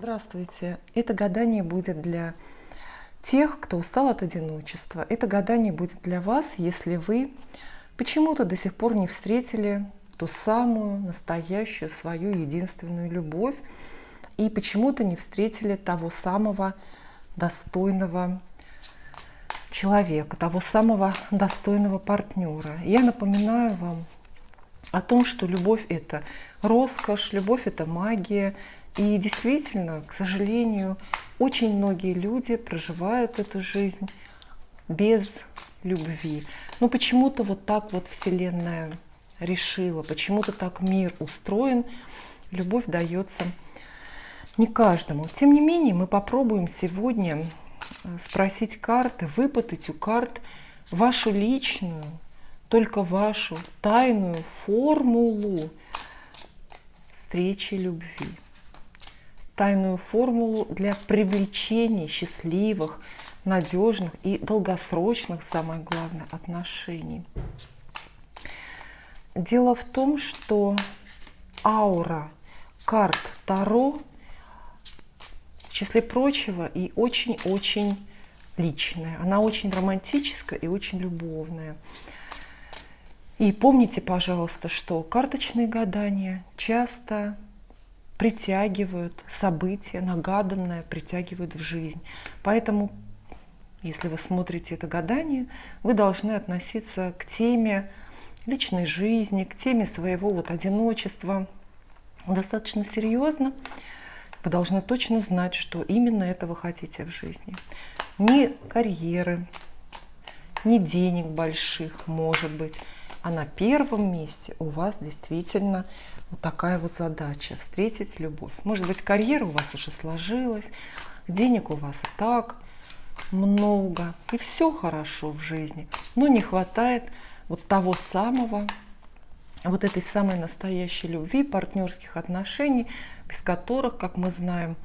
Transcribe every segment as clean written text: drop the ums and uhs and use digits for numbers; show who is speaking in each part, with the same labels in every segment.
Speaker 1: Здравствуйте! Это гадание будет для тех, кто устал от одиночества. Это гадание будет для вас, если вы почему-то до сих пор не встретили ту самую настоящую свою единственную любовь и почему-то не встретили того самого достойного человека, того самого достойного партнера. Я напоминаю вам о том, что любовь – это роскошь, любовь – это магия. И действительно, к сожалению, очень многие люди проживают эту жизнь без любви. Но почему-то вот так вот Вселенная решила, почему-то так мир устроен, любовь дается не каждому. Тем не менее, мы попробуем сегодня спросить карты, выпытать у карт вашу личную, только вашу тайную формулу встречи любви. Тайную формулу для привлечения счастливых, надежных и долгосрочных, самое главное, отношений. Дело в том, что аура карт Таро, в числе прочего, и очень-очень личная. Она очень романтическая и очень любовная. И помните, пожалуйста, что карточные гадания часто притягивают события, нагаданное притягивают в жизнь. Поэтому, если вы смотрите это гадание, вы должны относиться к теме личной жизни, к теме своего одиночества достаточно серьезно. Вы должны точно знать, что именно это вы хотите в жизни. Ни карьеры, ни денег больших, может быть. А на первом месте у вас действительно вот такая вот задача – встретить любовь. Может быть, карьера у вас уже сложилась, денег у вас и так много, и все хорошо в жизни, но не хватает вот того самого, вот этой самой настоящей любви, партнерских отношений, без которых, как мы знаем,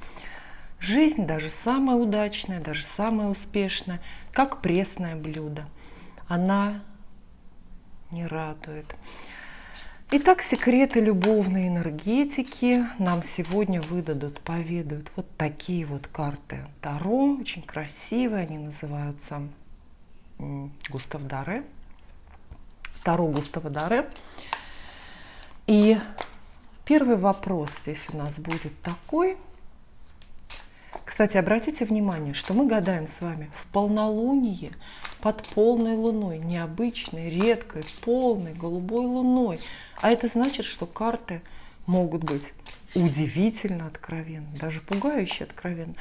Speaker 1: жизнь, даже самая удачная, даже самая успешная, как пресное блюдо, она не радует. Итак, секреты любовной энергетики нам сегодня выдадут, поведают вот такие вот карты Таро, очень красивые, они называются Густав Даре, Таро Густава Даре. И первый вопрос здесь у нас будет такой. Кстати, обратите внимание, что мы гадаем с вами в полнолуние, под полной луной, необычной, редкой, полной, голубой луной. А это значит, что карты могут быть удивительно откровенны, даже пугающе откровенны.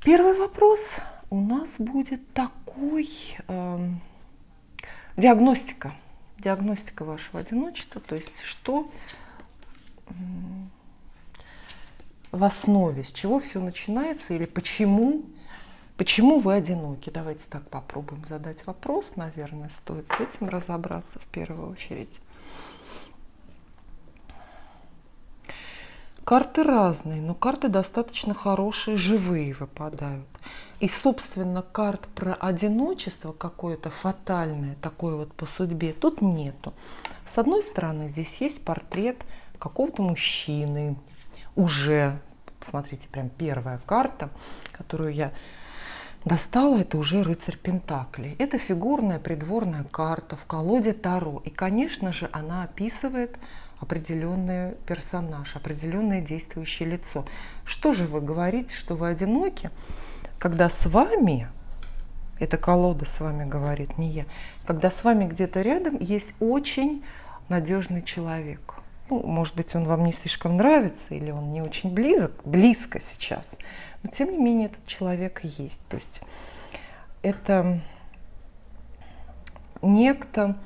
Speaker 1: Первый вопрос у нас будет такой. Диагностика. Диагностика вашего одиночества, то есть что в основе, с чего все начинается или почему вы одиноки. Давайте так попробуем задать вопрос, наверное, стоит с этим разобраться в первую очередь. Карты разные, но карты достаточно хорошие, живые выпадают. И, собственно, карт про одиночество какое-то фатальное, такое вот по судьбе, тут нету. С одной стороны, здесь есть портрет какого-то мужчины, уже, посмотрите, прям первая карта, которую я достала, это уже рыцарь Пентаклей. Это фигурная придворная карта в колоде Таро. И, конечно же, она описывает определенный персонаж, определенное действующее лицо. Что же вы говорите, что вы одиноки, когда с вами, эта колода с вами говорит, не я, когда с вами где-то рядом есть очень надежный человек. Ну, может быть, он вам не слишком нравится или он не очень близко сейчас, но тем не менее этот человек есть. То есть это некто,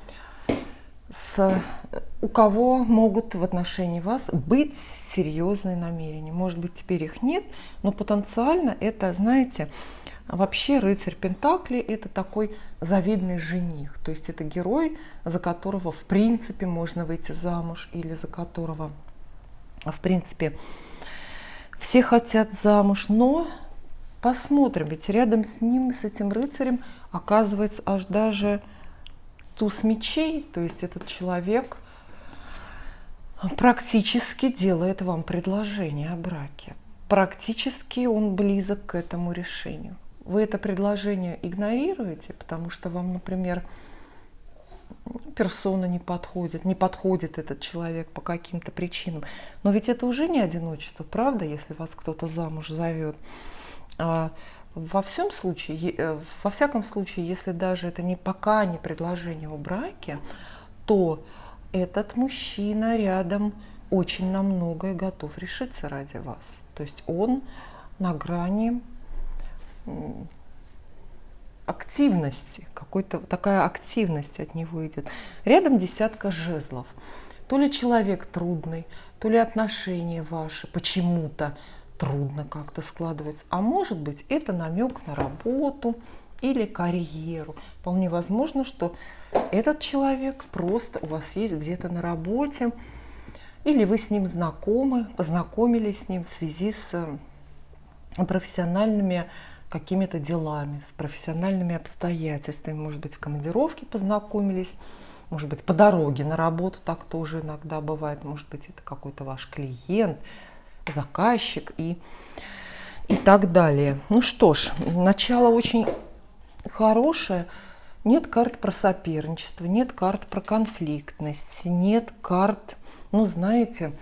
Speaker 1: у кого могут в отношении вас быть серьезные намерения. Может быть, теперь их нет, но потенциально это, знаете, вообще рыцарь Пентаклей – это такой завидный жених. То есть это герой, за которого в принципе можно выйти замуж или за которого в принципе все хотят замуж. Но посмотрим, ведь рядом с ним, с этим рыцарем, оказывается аж даже туз мечей. То есть этот человек практически делает вам предложение о браке. Практически он близок к этому решению. Вы это предложение игнорируете, потому что вам, например, персона не подходит этот человек по каким-то причинам. Но ведь это уже не одиночество, правда, если вас кто-то замуж зовет. Во всяком случае, если даже это пока не предложение о браке, то этот мужчина рядом очень на многое готов решиться ради вас. То есть он на грани активности, какой-то такая активность от него идет. Рядом десятка жезлов. То ли человек трудный, то ли отношения ваши почему-то трудно как-то складываются. А может быть, это намек на работу или карьеру. Вполне возможно, что этот человек просто у вас есть где-то на работе, или вы с ним знакомы, познакомились с ним в связи с профессиональными какими-то делами, с профессиональными обстоятельствами. Может быть, в командировке познакомились, может быть, по дороге на работу, так тоже иногда бывает. Может быть, это какой-то ваш клиент, заказчик и так далее. Ну что ж, начало очень хорошее. Нет карт про соперничество, нет карт про конфликтность, нет карт, ну знаете,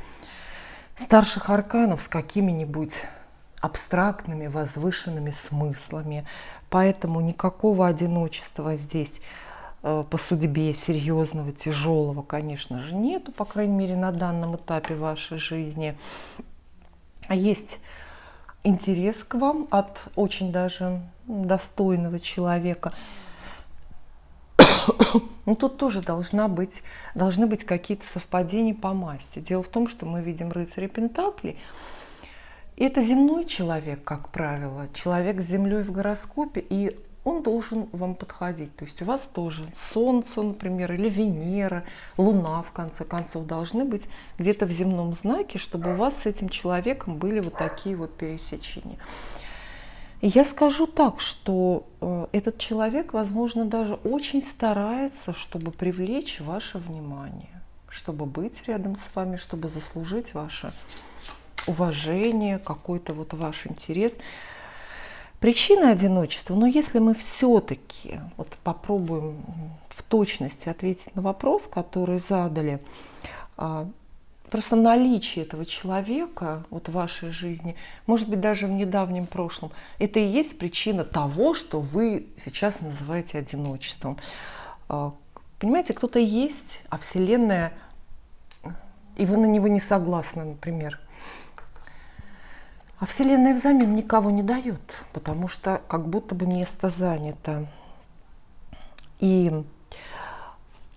Speaker 1: старших арканов с какими-нибудь абстрактными, возвышенными смыслами. Поэтому никакого одиночества здесь по судьбе серьезного, тяжелого, конечно же, нету, по крайней мере, на данном этапе вашей жизни. А есть интерес к вам от очень даже достойного человека. Но тут тоже должны быть какие-то совпадения по масти. Дело в том, что мы видим рыцаря Пентаклей. И это земной человек, как правило, человек с Землей в гороскопе, и он должен вам подходить. То есть у вас тоже Солнце, например, или Венера, Луна, в конце концов, должны быть где-то в земном знаке, чтобы у вас с этим человеком были вот такие вот пересечения. И я скажу так, что этот человек, возможно, даже очень старается, чтобы привлечь ваше внимание, чтобы быть рядом с вами, чтобы заслужить ваше уважение, какой-то вот ваш интерес. Причина одиночества, но если мы все-таки вот попробуем в точности ответить на вопрос, который задали, просто наличие этого человека вот в вашей жизни, может быть, даже в недавнем прошлом, это и есть причина того, что вы сейчас называете одиночеством. Понимаете, кто-то есть, а Вселенная, и вы на него не согласны, например. А Вселенная взамен никого не дает, потому что как будто бы место занято. И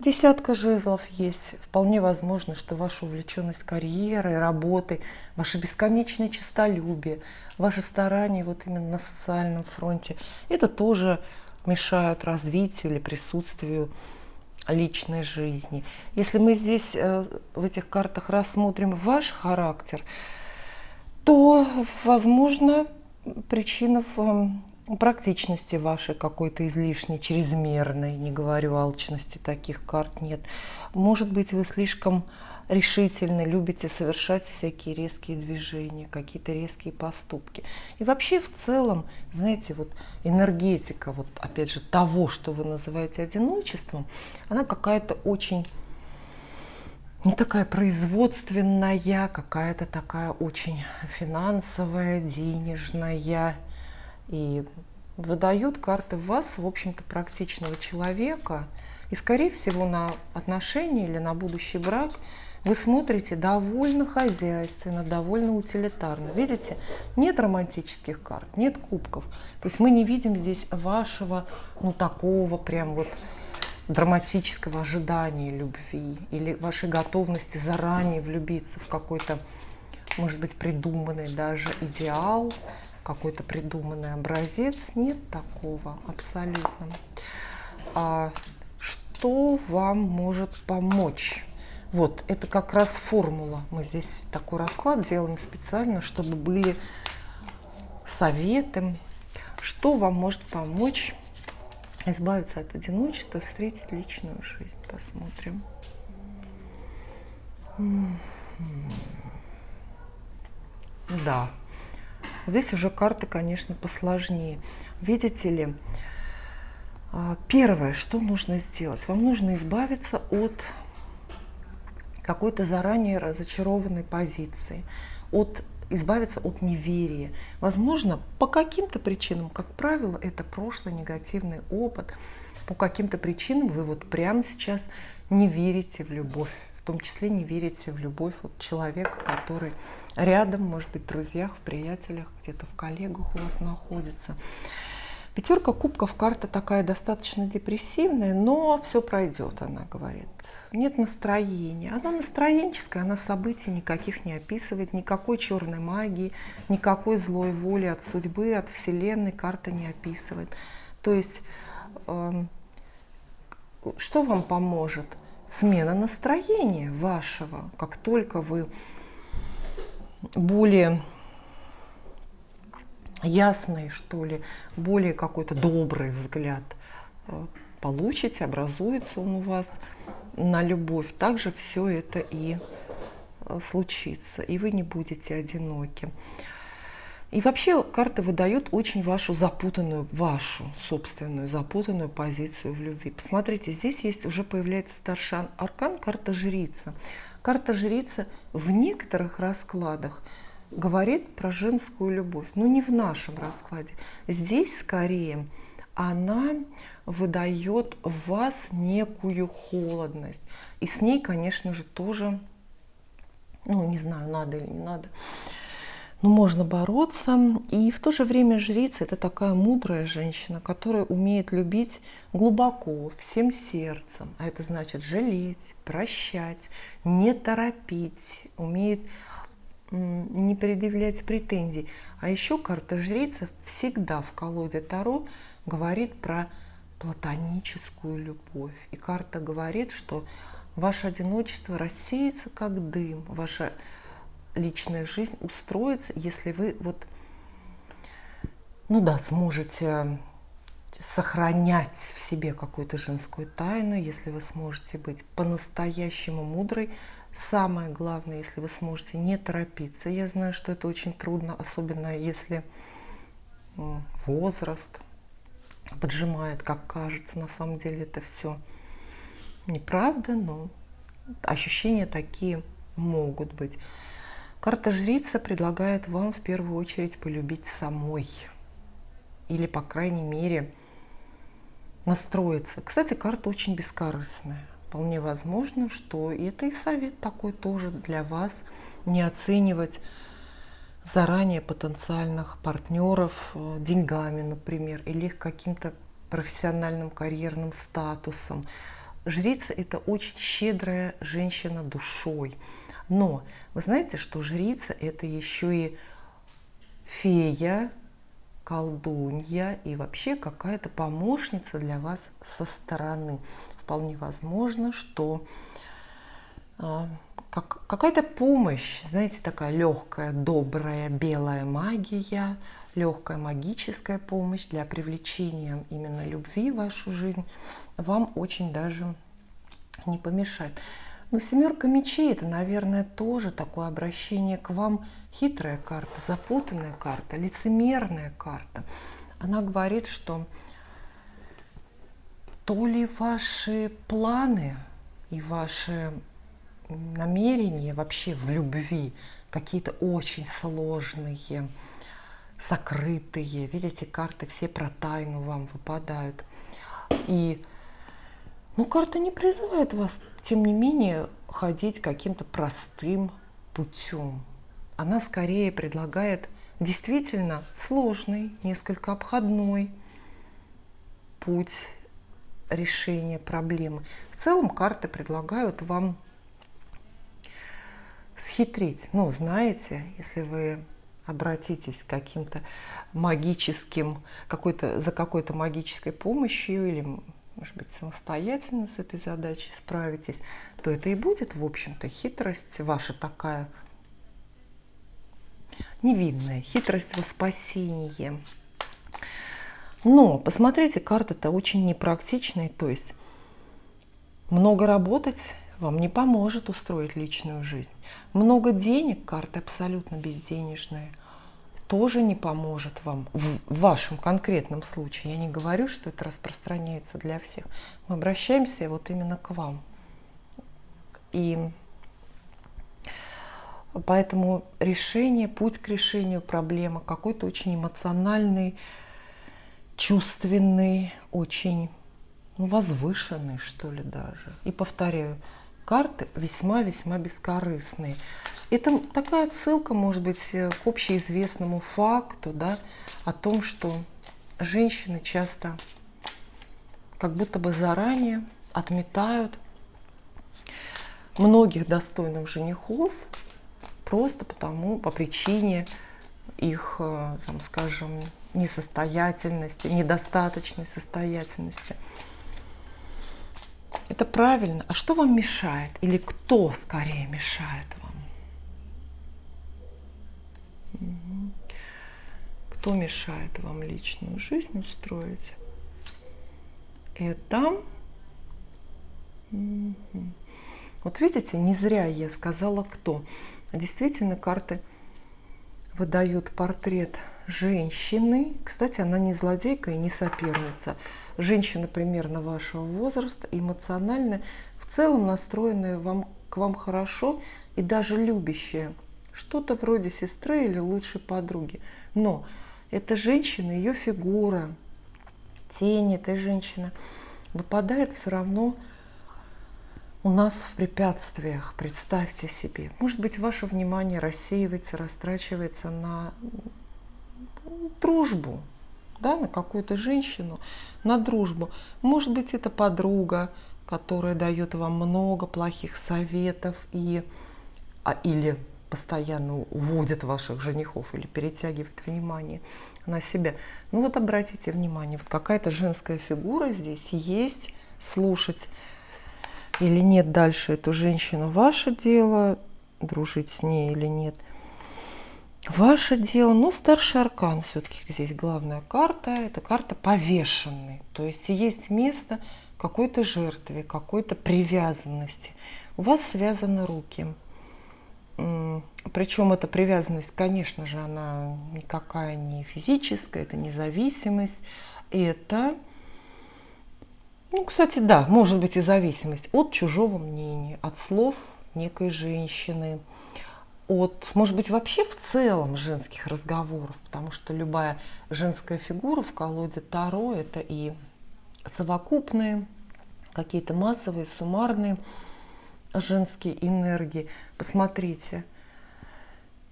Speaker 1: десятка жезлов есть. Вполне возможно, что ваша увлеченность карьерой, работой, ваше бесконечное честолюбие, ваши старания вот именно на социальном фронте, это тоже мешают развитию или присутствию личной жизни. Если мы здесь в этих картах рассмотрим ваш характер, то, возможно, причина в практичности вашей какой-то излишней, чрезмерной, не говорю о алчности, таких карт нет. Может быть, вы слишком решительны, любите совершать всякие резкие движения, какие-то резкие поступки. И вообще в целом, знаете, вот энергетика, вот опять же, того, что вы называете одиночеством, она какая-то очень... не такая производственная, какая-то такая очень финансовая, денежная. И выдают карты в вас, в общем-то, практичного человека. И, скорее всего, на отношения или на будущий брак вы смотрите довольно хозяйственно, довольно утилитарно. Видите, нет романтических карт, нет кубков. То есть мы не видим здесь вашего, ну, такого прям вот драматического ожидания любви или вашей готовности заранее влюбиться в какой-то, может быть, придуманный даже идеал, какой-то придуманный образец. Нет такого абсолютно. Что вам может помочь? Вот, это как раз формула. Мы здесь такой расклад делаем специально, чтобы были советы. Что вам может помочь избавиться от одиночества, встретить личную жизнь? Посмотрим. Да, здесь уже карты, конечно, посложнее. Видите ли, первое, что нужно сделать, вам нужно избавиться от какой-то заранее разочарованной позиции, избавиться от неверия. Возможно, по каким-то причинам, как правило, это прошлый негативный опыт, по каким-то причинам вы вот прямо сейчас не верите в любовь, в том числе не верите в любовь вот человека, который рядом, может быть, в друзьях, в приятелях, где-то в коллегах у вас находится. Пятерка кубков, карта такая достаточно депрессивная, но все пройдет, она говорит. Нет настроения. Она настроенческая, она событий никаких не описывает, никакой черной магии, никакой злой воли от судьбы, от вселенной карта не описывает. То есть, что вам поможет? Смена настроения вашего. Как только вы более ясный, что ли, более какой-то добрый взгляд получите, образуется он у вас на любовь, также все это и случится, и вы не будете одиноки. И вообще карта выдает очень вашу собственную запутанную позицию в любви. Посмотрите, здесь есть, уже появляется старший аркан, карта жрица. Карта жрица в некоторых раскладах говорит про женскую любовь, но не в нашем раскладе. Здесь скорее она выдает в вас некую холодность. И с ней, конечно же, тоже, не знаю, надо или не надо, но можно бороться. И в то же время жрица – это такая мудрая женщина, которая умеет любить глубоко, всем сердцем. А это значит жалеть, прощать, не торопить, умеет не предъявлять претензий. А еще карта жрица всегда в колоде Таро говорит про платоническую любовь. И карта говорит, что ваше одиночество рассеется как дым, ваша личная жизнь устроится, если вы сможете сохранять в себе какую-то женскую тайну, если вы сможете быть по-настоящему мудрой. Самое главное, если вы сможете не торопиться. Я знаю, что это очень трудно, особенно если возраст поджимает, как кажется. На самом деле это все неправда, но ощущения такие могут быть. Карта жрица предлагает вам в первую очередь полюбить самой. Или, по крайней мере, настроиться. Кстати, карта очень бескорыстная. Вполне возможно, что это и совет такой тоже для вас. Не оценивать заранее потенциальных партнеров деньгами, например, или каким-то профессиональным карьерным статусом. Жрица – это очень щедрая женщина душой. Но вы знаете, что жрица – это еще и фея, колдунья и вообще какая-то помощница для вас со стороны. Вполне возможно, что какая-то помощь, знаете, такая легкая, добрая, белая магия, легкая магическая помощь для привлечения именно любви в вашу жизнь вам очень даже не помешает. Но семерка мечей – это, наверное, тоже такое обращение к вам. Хитрая карта, запутанная карта, лицемерная карта. Она говорит, что то ли ваши планы и ваши намерения вообще в любви какие-то очень сложные, сокрытые. Видите, карты все про тайну вам выпадают. И карта не призывает вас, тем не менее, ходить каким-то простым путем. Она скорее предлагает действительно сложный, несколько обходной путь решения проблемы. В целом карты предлагают вам схитрить. Знаете, если вы обратитесь к каким-то магическим, за какой-то магической помощью или, может быть, самостоятельно с этой задачей справитесь, то это и будет, в общем-то, хитрость ваша такая невидная, хитрость во спасении. Но, посмотрите, карта-то очень непрактичная, то есть много работать вам не поможет устроить личную жизнь. Много денег, карты абсолютно безденежные, тоже не поможет вам в вашем конкретном случае. Я не говорю, что это распространяется для всех. Мы обращаемся вот именно к вам. И поэтому решение, путь к решению проблемы какой-то очень эмоциональный, чувственный, очень возвышенный, что ли, даже. И повторяю, карты весьма-весьма бескорыстные. Это такая отсылка, может быть, к общеизвестному факту, да, о том, что женщины часто как будто бы заранее отметают многих достойных женихов просто потому, по причине их, там, скажем, несостоятельности, недостаточной состоятельности. Это правильно. А что вам мешает? Или кто скорее мешает вам? Кто мешает вам личную жизнь устроить? Это... Вот видите, не зря я сказала кто. Действительно, карты выдают портрет женщины. Кстати, она не злодейка и не соперница. Женщина примерно вашего возраста, эмоциональная, в целом настроенная к вам хорошо и даже любящая. Что-то вроде сестры или лучшей подруги. Но эта женщина, ее фигура, тень этой женщины выпадает все равно у нас в препятствиях. Представьте себе. Может быть, ваше внимание рассеивается, растрачивается на дружбу, да, на какую-то женщину, на дружбу. Может быть, это подруга, которая дает вам много плохих советов или постоянно уводит ваших женихов или перетягивает внимание на себя. Ну вот обратите внимание, вот какая-то женская фигура здесь есть, слушать или нет дальше эту женщину, ваше дело, дружить с ней или нет. Ваше дело, но старший аркан все-таки здесь главная карта, это карта повешенной. То есть есть место какой-то жертве, какой-то привязанности. У вас связаны руки. Причем эта привязанность, конечно же, она никакая не физическая, это независимость. Это, кстати, да, может быть и зависимость от чужого мнения, от слов некой женщины, от, может быть, вообще в целом женских разговоров, потому что любая женская фигура в колоде Таро – это и совокупные, какие-то массовые, суммарные женские энергии. Посмотрите,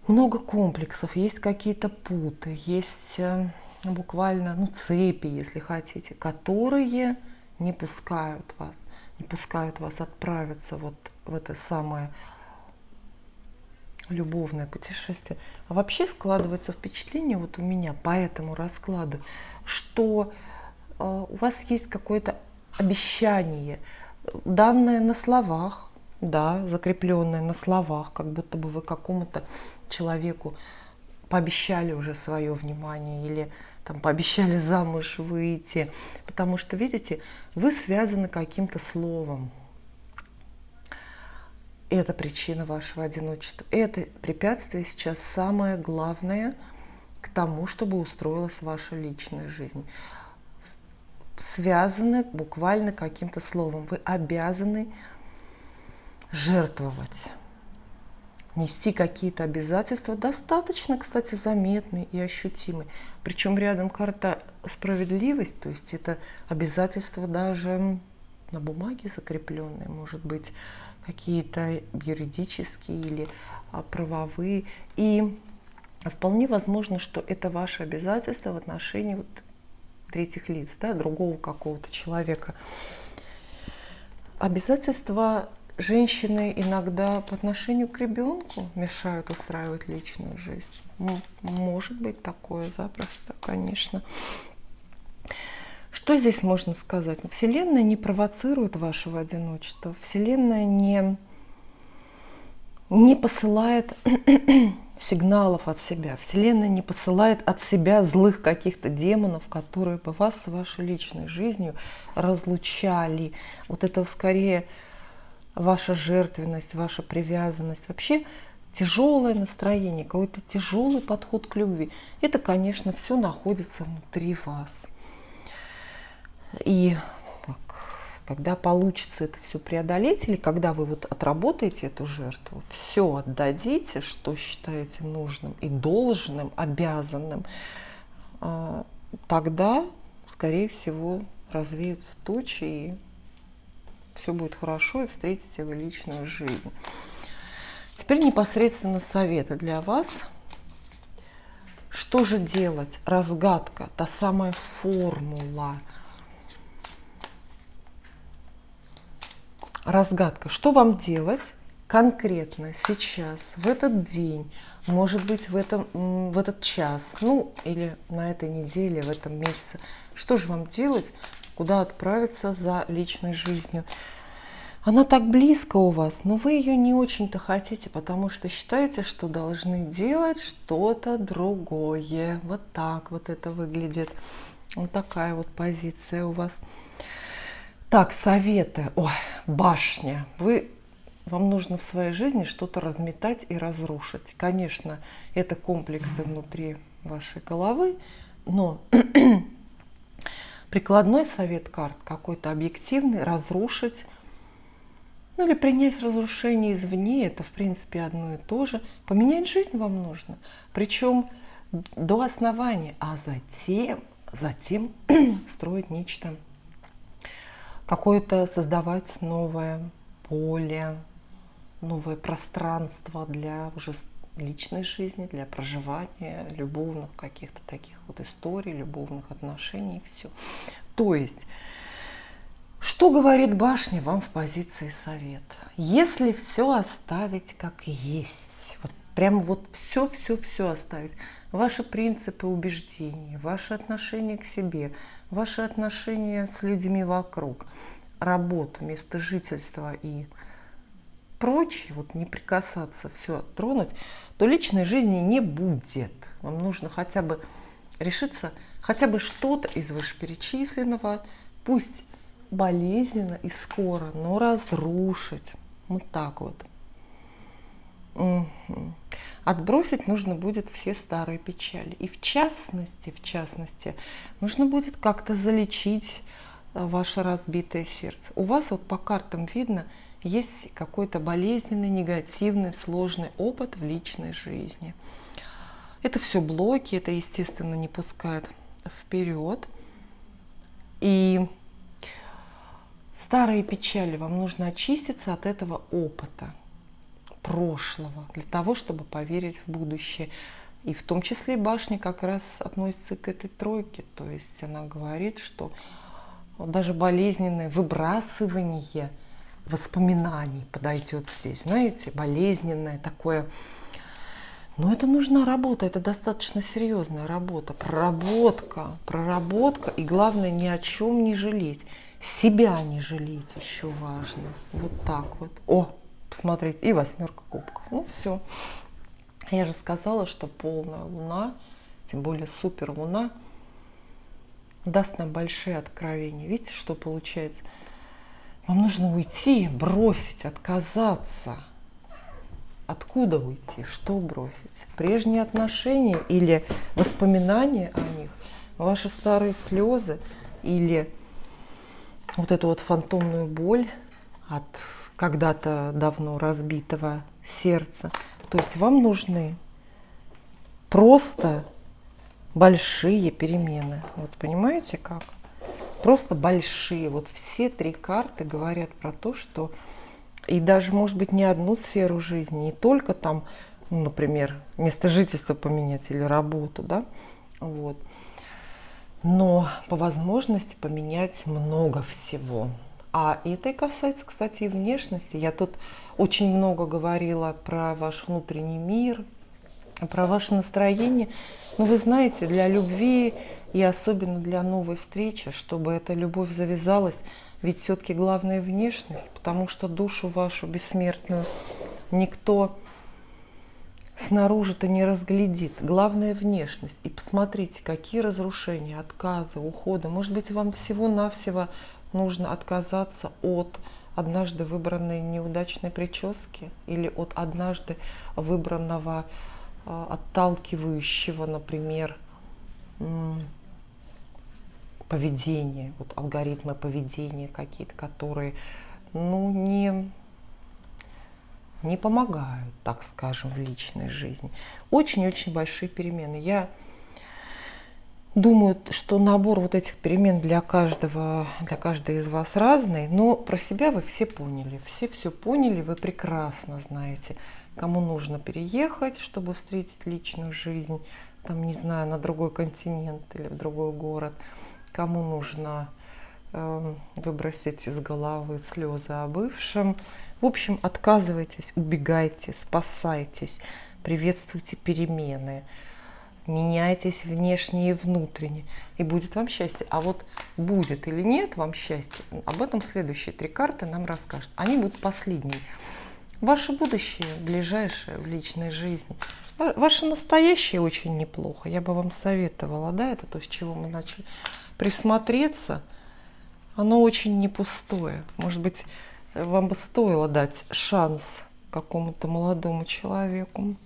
Speaker 1: много комплексов, есть какие-то путы, есть буквально цепи, если хотите, которые не пускают вас отправиться вот в это самое любовное путешествие. А вообще складывается впечатление вот у меня по этому раскладу, что у вас есть какое-то обещание, данное на словах, да, закрепленное на словах, как будто бы вы какому-то человеку пообещали уже свое внимание или там пообещали замуж выйти, потому что, видите, вы связаны каким-то словом. Это причина вашего одиночества. Это препятствие сейчас самое главное к тому, чтобы устроилась ваша личная жизнь. Связаны буквально каким-то словом. Вы обязаны жертвовать, нести какие-то обязательства, достаточно, кстати, заметные и ощутимые. Причем рядом карта справедливость, то есть это обязательства даже на бумаге закрепленные, может быть, какие-то юридические или правовые. И вполне возможно, что это ваши обязательства в отношении третьих лиц, да, другого какого-то человека. Обязательства женщины иногда по отношению к ребенку мешают устраивать личную жизнь. Может быть такое запросто, конечно. Что здесь можно сказать? Вселенная не провоцирует вашего одиночества. Вселенная не посылает сигналов от себя. Вселенная не посылает от себя злых каких-то демонов, которые бы вас с вашей личной жизнью разлучали. Вот это скорее ваша жертвенность, ваша привязанность, вообще тяжелое настроение, какой-то тяжелый подход к любви. Это, конечно, все находится внутри вас. И когда получится это все преодолеть, или когда вы вот отработаете эту жертву, все отдадите, что считаете нужным и должным, обязанным, тогда, скорее всего, развеются тучи, и все будет хорошо, и встретите вы личную жизнь. Теперь непосредственно советы для вас. Что же делать? Разгадка, та самая формула. Разгадка. Что вам делать конкретно сейчас, в этот день, может быть, в этот час, ну, или на этой неделе, в этом месяце? Что же вам делать? Куда отправиться за личной жизнью? Она так близко у вас, но вы ее не очень-то хотите, потому что считаете, что должны делать что-то другое. Вот так вот это выглядит. Вот такая вот позиция у вас. Так, советы. Ой, башня. Вам нужно в своей жизни что-то разметать и разрушить. Конечно, это комплексы внутри вашей головы, но прикладной совет карт какой-то объективный: разрушить, ну или принять разрушение извне, это в принципе одно и то же. Поменять жизнь вам нужно, причем до основания, а затем строить нечто, какое-то создавать новое поле, новое пространство для уже личной жизни, для проживания любовных каких-то таких вот историй, любовных отношений, все. То есть, что говорит башня вам в позиции совет? Если все оставить как есть, вот прям вот все оставить, ваши принципы убеждений, ваши отношения к себе, ваши отношения с людьми вокруг, работу, место жительства и прочее, вот не прикасаться, все тронуть, то личной жизни не будет. Вам нужно хотя бы решиться, хотя бы что-то из вышеперечисленного, пусть болезненно и скоро, но разрушить. Вот так вот. Отбросить нужно будет все старые печали. И в частности, нужно будет как-то залечить ваше разбитое сердце. У вас вот по картам видно, есть какой-то болезненный, негативный, сложный опыт в личной жизни. Это все блоки, это, естественно, не пускает вперед. И старые печали, вам нужно очиститься от этого опыта прошлого, для того, чтобы поверить в будущее. И в том числе башня как раз относится к этой тройке. То есть она говорит, что даже болезненное выбрасывание воспоминаний подойдет здесь. Знаете, болезненное такое. Но это нужна работа, это достаточно серьезная работа. Проработка. И главное, ни о чем не жалеть. Себя не жалеть еще важно. Вот так вот. О, посмотрите, и 8 кубков. Ну все. Я же сказала, что полная луна, тем более супер луна, даст нам большие откровения. Видите, что получается? Вам нужно уйти, бросить, отказаться. Откуда уйти? Что бросить? Прежние отношения или воспоминания о них? Ваши старые слезы или вот эту вот фантомную боль от когда-то давно разбитого сердца? То есть вам нужны просто большие перемены. Вот понимаете как? Просто большие. Вот все 3 карты говорят про то, что и даже, может быть, не одну сферу жизни, не только там, ну, например, место жительства поменять или работу, да, вот, но по возможности поменять много всего. А это и касается, кстати, и внешности. Я тут очень много говорила про ваш внутренний мир, про ваше настроение. Но вы знаете, для любви и особенно для новой встречи, чтобы эта любовь завязалась, ведь все-таки главная внешность, потому что душу вашу бессмертную никто снаружи-то не разглядит. Главная внешность. И посмотрите, какие разрушения, отказы, уходы. Может быть, вам всего-навсего нужно отказаться от однажды выбранной неудачной прически или от однажды выбранного отталкивающего, например, поведения, вот алгоритмы поведения какие-то, которые, ну, не помогают, так скажем, в личной жизни. Очень-очень большие перемены. Я думаю, что набор вот этих перемен для каждой из вас разный, но про себя вы все поняли. Все поняли, вы прекрасно знаете, кому нужно переехать, чтобы встретить личную жизнь, там, не знаю, на другой континент или в другой город, кому нужно выбросить из головы слезы о бывшем. В общем, отказывайтесь, убегайте, спасайтесь, приветствуйте перемены, меняйтесь внешне и внутренне, и будет вам счастье. А вот будет или нет вам счастье, об этом следующие 3 карты нам расскажут. Они будут последние. Ваше будущее, ближайшее в личной жизни. Ваше настоящее очень неплохо. Я бы вам советовала, да, это то, с чего мы начали, присмотреться. Оно очень не пустое. Может быть, вам бы стоило дать шанс какому-то молодому человеку.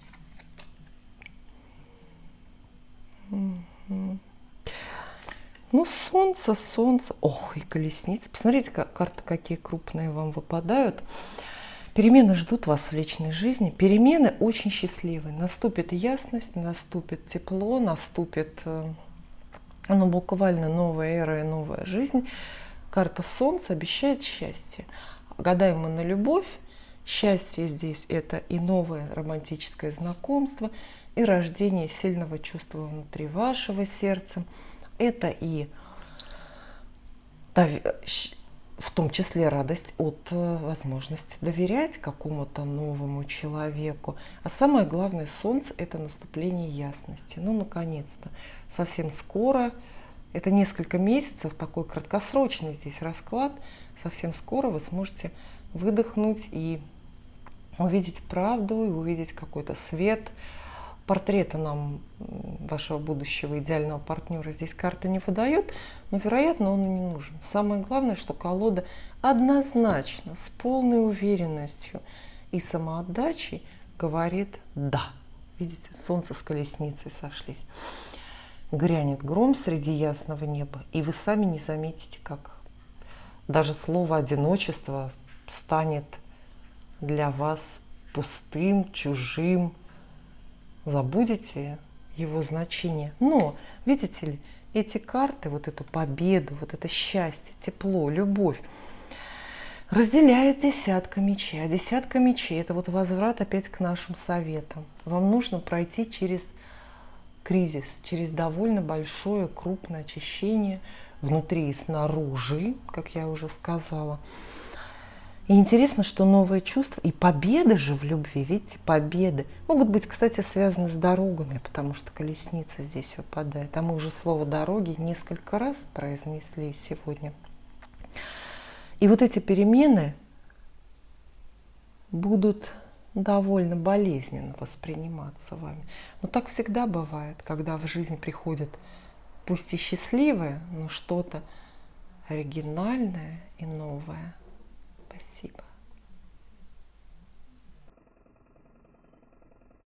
Speaker 1: Ну, солнце. Ох, и колесница. Посмотрите, карты какие крупные вам выпадают. Перемены ждут вас в личной жизни. Перемены очень счастливые. Наступит ясность, наступит тепло, наступит, ну, буквально новая эра и новая жизнь. Карта Солнца обещает счастье. Гадаем мы на любовь. Счастье здесь – это и новое романтическое знакомство, и рождение сильного чувства внутри вашего сердца. Это и в том числе радость от возможности доверять какому-то новому человеку. А самое главное, Солнце – это наступление ясности. Ну, наконец-то, совсем скоро, это несколько месяцев, такой краткосрочный здесь расклад, совсем скоро вы сможете выдохнуть и увидеть правду, и увидеть какой-то свет. Портрета нам вашего будущего идеального партнера здесь карта не выдает, но, вероятно, он и не нужен. Самое главное, что колода однозначно, с полной уверенностью и самоотдачей говорит «да». Видите, Солнце с колесницей сошлись. Грянет гром среди ясного неба, и вы сами не заметите, как даже слово «одиночество» станет для вас пустым, чужим. Забудете его значение. Но, видите ли, эти карты, вот эту победу, вот это счастье, тепло, любовь, разделяет 10 мечей. А 10 мечей – это вот возврат опять к нашим советам. Вам нужно пройти через кризис, через довольно большое, крупное очищение внутри и снаружи, как я уже сказала. И интересно, что новые чувства и победы же в любви, видите, победы могут быть, кстати, связаны с дорогами, потому что колесница здесь выпадает. А мы уже слово «дороги» несколько раз произнесли сегодня. И вот эти перемены будут довольно болезненно восприниматься вами. Но так всегда бывает, когда в жизнь приходит, пусть и счастливое, но что-то оригинальное и новое. Спасибо.